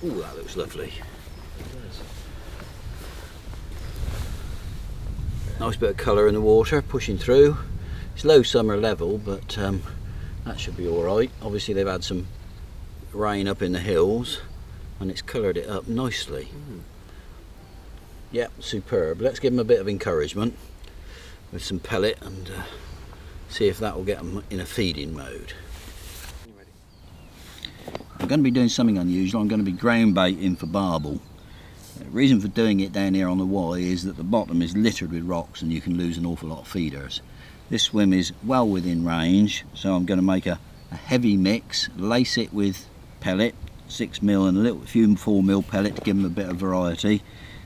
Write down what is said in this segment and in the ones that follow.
Oh, that looks lovely. Nice bit of colour in the water, pushing through. It's low summer level, but that should be alright. Obviously they've had some rain up in the hills and it's coloured it up nicely. Yep, superb. Let's give them a bit of encouragement with some pellet and see if that will get them in a feeding mode. I'm going to be doing something unusual. I'm going to be ground baiting for barbel. The reason for doing it down here on the Wye is that the bottom is littered with rocks and you can lose an awful lot of feeders. This swim is well within range, so I'm going to make a heavy mix, lace it with pellet, 6mm and a few 4mm pellet to give them a bit of variety.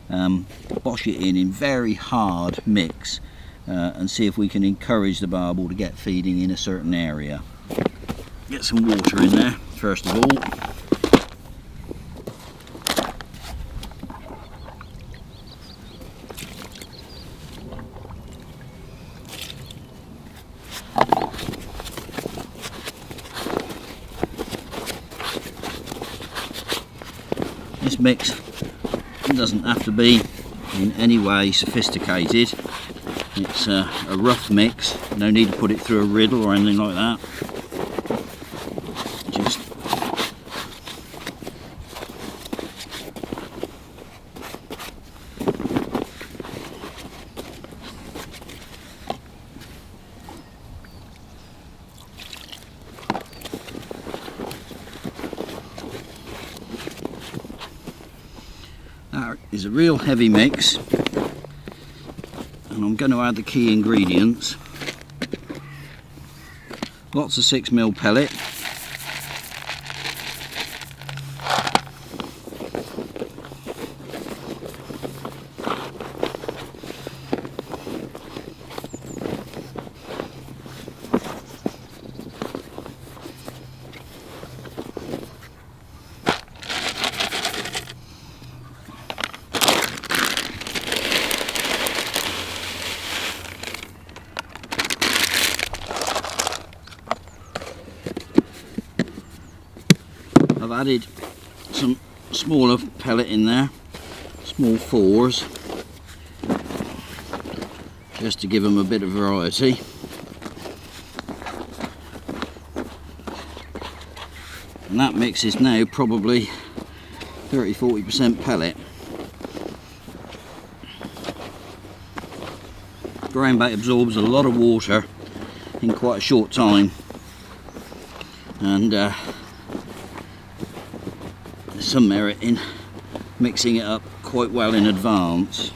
Bosh it in very hard mix and see if we can encourage the barbel to get feeding in a certain area. Get some water in there first of all. This mix doesn't have to be in any way sophisticated. It's a rough mix, no need to put it through a riddle or anything like that. Just that is a real heavy mix, and I'm going to add the key ingredients. Lots of 6mm pellet, I've added some smaller pellet in there, small 4s, just to give them a bit of variety. And that mix is now probably 30–40% pellet. Ground bait absorbs a lot of water in quite a short time, and there's some merit in mixing it up quite well in advance.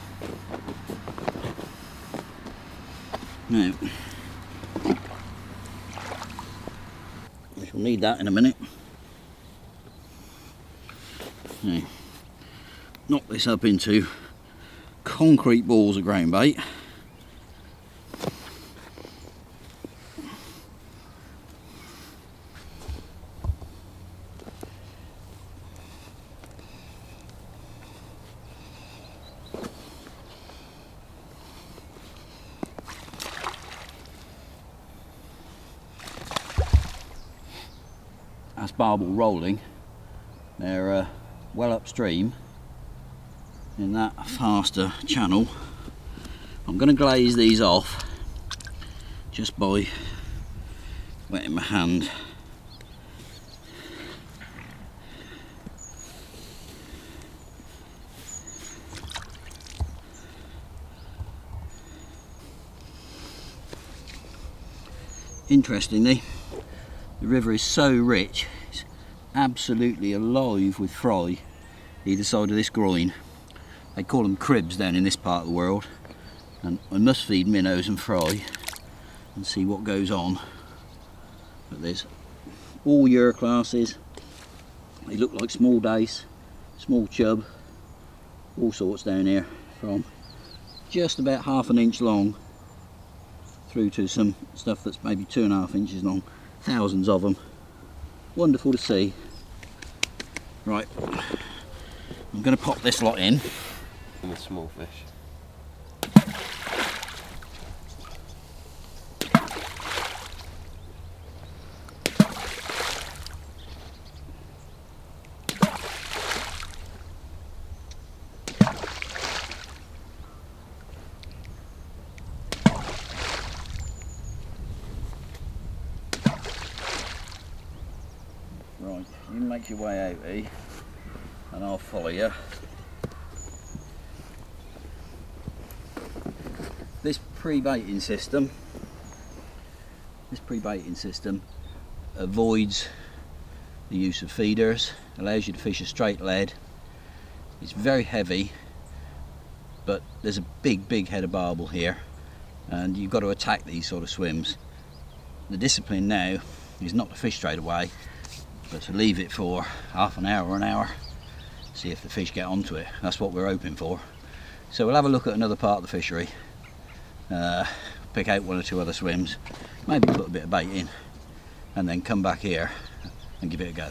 Now, we shall need that in a minute. Now, knock this up into concrete balls of ground bait. As barbel rolling, they're well upstream in that faster channel. I'm going to glaze these off just by wetting my hand. Interestingly, the river is so rich, it's absolutely alive with fry either side of this groin. They call them cribs down in this part of the world, and I must feed minnows and fry and see what goes on. But there's all year classes. They look like small dace, small chub, all sorts down here, from just about ½ an inch long through to some stuff that's maybe 2½ inches long. Thousands of them. Wonderful to see. Right, I'm going to pop this lot in. And the small fish. You make your way out here and I'll follow you. This pre-baiting system avoids the use of feeders, allows you to fish a straight lead. It's very heavy, but there's a big head of barbel here, and you've got to attack these sort of swims. The discipline now is not to fish straight away, but to leave it for half an hour or an hour, see if the fish get onto it. That's what we're hoping for. So we'll have a look at another part of the fishery, pick out one or two other swims, maybe put a bit of bait in, and then come back here and give it a go.